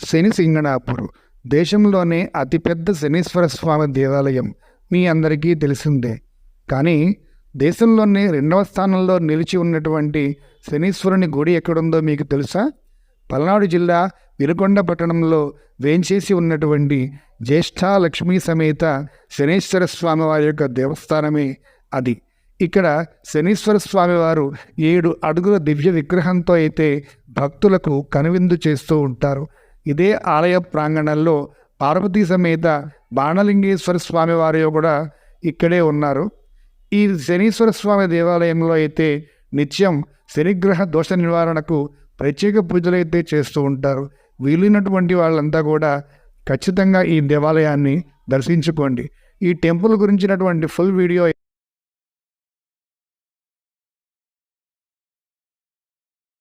శని సింగణాపూర్ దేశంలోనే అతిపెద్ద శనీశ్వర స్వామి దేవాలయం మీ అందరికీ తెలిసిందే. కానీ దేశంలోనే రెండవ స్థానంలో నిలిచి ఉన్నటువంటి శనీశ్వరుని గుడి ఎక్కడుందో మీకు తెలుసా? పల్నాడు జిల్లా వినుకొండ పట్టణంలో వేంచేసి ఉన్నటువంటి జ్యేష్ఠ లక్ష్మీ సమేత శనీశ్వర స్వామి వారి యొక్క దేవస్థానమే అది. ఇక్కడ శనీశ్వర స్వామి వారు 7 అడుగుల దివ్య విగ్రహంతో అయితే భక్తులకు కనువిందు చేస్తూ ఉంటారు. ఇదే ఆలయ ప్రాంగణంలో పార్వతీ సమేత బాణలింగేశ్వర స్వామి వారు కూడా ఇక్కడే ఉన్నారు. ఈ శనీశ్వర స్వామి దేవాలయంలో అయితే నిత్యం శనిగ్రహ దోష నివారణకు ప్రత్యేక పూజలు అయితే చేస్తూ ఉంటారు. వీలైనటువంటి వాళ్ళంతా కూడా ఖచ్చితంగా ఈ దేవాలయాన్ని దర్శించుకోండి. ఈ టెంపుల్ గురించినటువంటి ఫుల్ వీడియో